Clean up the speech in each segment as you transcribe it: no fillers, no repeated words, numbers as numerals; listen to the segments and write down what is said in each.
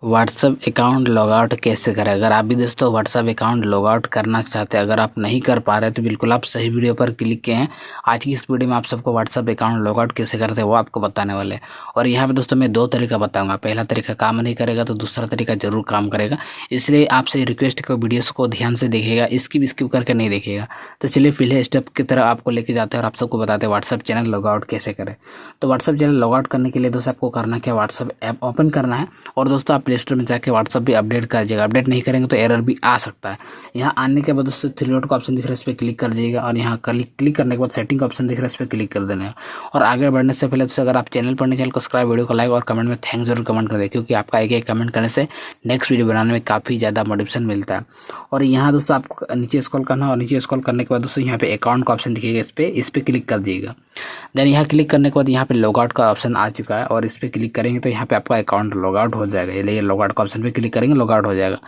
WhatsApp account log out कैसे करें। अगर आप भी दोस्तों व्हाट्सअप अकाउंट लॉग आउट करना चाहते हैं, अगर आप नहीं कर पा रहे तो बिल्कुल आप सही वीडियो पर क्लिक किए हैं। आज की इस वीडियो में आप सबको व्हाट्सअप अकाउंट लॉग आउट कैसे करते हैं वो आपको बताने वाले हैं। और यहाँ पे दोस्तों मैं दो तरीका बताऊंगा। पहला तरीका काम नहीं करेगा तो दूसरा तरीका जरूर काम करेगा, इसलिए आपसे रिक्वेस्ट को वीडियोस को ध्यान से देखिएगा, स्किप करके नहीं देखिएगा। तो चलिए पहले स्टेप की तरह आपको लेके जाते हैं और आप सबको बताते हैं व्हाट्सअप चैनल लॉग आउट कैसे करें। तो व्हाट्सअप चैनल लॉग आउट करने के लिए दोस्तों आपको करना क्या, व्हाट्सअप ऐप ओपन करना है और दोस्तों आप प्ले स्टोर में जाकर व्हाट्सअप भी अपडेट कर दीजिएगा। अपडेट नहीं करेंगे तो एरर भी आ सकता है। यहाँ आने के बाद दोस्तों थ्री डॉट का ऑप्शन दिख रहा है, इस पर क्लिक कर दीजिएगा और यहाँ क्लिक करने के बाद सेटिंग का ऑप्शन दिख रहा है, इस पर क्लिक कर देना है। और आगे बढ़ने से पहले दोस्तों अगर आप चैनल पर नहीं, चैनल को सब्सक्राइब, वीडियो को लाइक और कमेंट में थैंक जरूर कमेंट कर दें, क्योंकि आपका एक कमेंट करने से नेक्स्ट वीडियो बनाने में काफ़ी ज़्यादा मोटिवेशन मिलता है। और यहाँ दोस्तों आपको नीचे स्क्रॉल करना और नीचे स्क्रॉल करने के बाद दोस्तों यहाँ पे अकाउंट का ऑप्शन दिखेगा, इस पर क्लिक कर दीजिएगा। देन यहाँ क्लिक करने के बाद यहाँ पे लॉग आउट का ऑप्शन आ चुका है और इस पर क्लिक करेंगे तो यहाँ पे आपका अकाउंट लॉग आउट हो जाएगा। ये लॉग आउट का ऑप्शन पे क्लिक करेंगे, लॉग आउट हो जाएगा।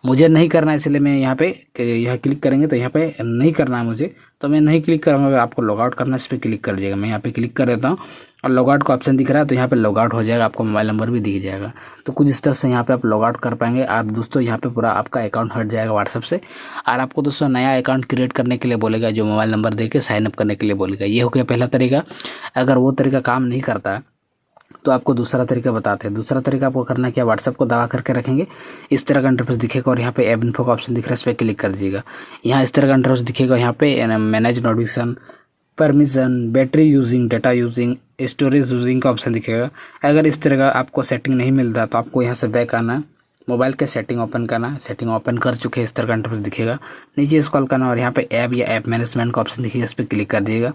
मुझे नहीं करना है इसलिए मैं यहाँ क्लिक करेंगे तो यहाँ पे नहीं करना है मुझे, तो मैं नहीं क्लिक करूँगा। अगर आपको लॉग आउट करना है इस पर क्लिक कर दीजिएगा। मैं यहाँ पे क्लिक कर देता हूँ और लॉग आउट का ऑप्शन दिख रहा है तो यहाँ पे लॉग आउट हो जाएगा, आपको मोबाइल नंबर भी दिख जाएगा। तो कुछ इस तरह से यहाँ पे आप लॉग आउट कर पाएंगे। आप दोस्तों यहाँ पे पूरा आपका अकाउंट हट जाएगा व्हाट्सअप से और आपको दोस्तों नया अकाउंट क्रिएट करने के लिए बोलेगा, जो मोबाइल नंबर दे के साइन अप करने के लिए बोलेगा। ये हो गया पहला तरीका। अगर वो तरीका काम नहीं करता है तो आपको दूसरा तरीका बताते हैं। दूसरा तरीका आपको करना क्या, व्हाट्सएप को दबा करके रखेंगे, इस तरह का इंटरफेस दिखेगा और यहाँ पे ऐप इन्फो का ऑप्शन दिख रहा है, इस पर क्लिक कर दीजिएगा। यहाँ इस तरह का इंटरफेस दिखेगा, यहाँ पे manage notification, permission, battery using, data using, storage using का ऑप्शन दिखेगा। अगर इस तरह का आपको सेटिंग नहीं मिलता तो आपको यहाँ से बैक आना है, मोबाइल के सेटिंग ओपन करना है। सेटिंग ओपन कर चुके हैं, इस तरह का इंटरफेस दिखेगा। नीचे स्क्रॉल करना और यहाँ पे ऐप या ऐप मैनेजमेंट का ऑप्शन दिखेगा, इस पर क्लिक कर दीजिएगा।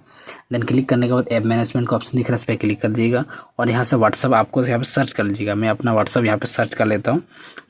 देन क्लिक करने के बाद ऐप मैनेजमेंट का ऑप्शन दिख रहा है, इस पर क्लिक कर दीजिएगा और यहाँ से व्हाट्सअप आपको यहाँ पे सर्च कर लीजिएगा। मैं अपना व्हाट्सअप यहाँ पे सर्च कर लेता हूँ,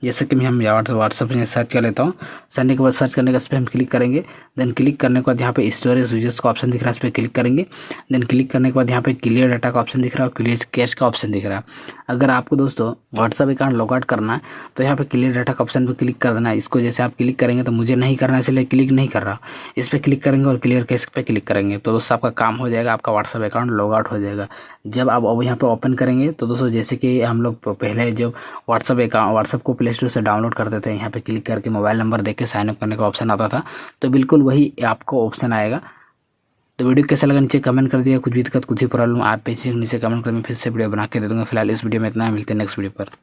जैसे कि मैं व्हाट्सअप में सर्च कर लेता हूँ। सर्च के बाद सर्च करने के इस पर हम क्लिक करेंगे। देन क्लिक करने के बाद यहाँ पे स्टोरेज यूजर्स का ऑप्शन दिख रहा है, इस पर क्लिक करेंगे। देन क्लिक करने के बाद यहाँ पे क्लियर डाटा का ऑप्शन दिख रहा है और क्लियर कैश का ऑप्शन दिख रहा है। अगर आपको दोस्तों व्हाट्सअप अकाउंट लॉग आउट करना है तो यहाँ पे क्लियर डाटा का ऑप्शन पे क्लिक कर देना है। इसको जैसे आप क्लिक करेंगे तो मुझे नहीं करना है इसलिए क्लिक नहीं कर रहा, इस पर क्लिक करेंगे और क्लियर कैश पे क्लिक करेंगे तो दोस्तों आपका काम हो जाएगा, आपका व्हाट्सअप अकाउंट लॉग आउट हो जाएगा। जब आप अब यहाँ पे ओपन करेंगे तो दोस्तों जैसे कि हम लोग पहले जब व्हाट्सअप को प्ले स्टोर से डाउनलोड करते थे, यहाँ पे क्लिक करके मोबाइल नंबर देके साइन अप करने का ऑप्शन आता था, तो बिल्कुल वही आपको ऑप्शन आएगा। तो वीडियो कैसा लगा नीचे कमेंट कर दिया। कुछ भी दिक्कत, कुछ भी प्रॉब्लम आप नीचे कमेंट कर, मैं फिर से वीडियो बना के दे दूँगा। फिलहाल इस वीडियो में इतना, मिलते हैं नेक्स्ट वीडियो पर।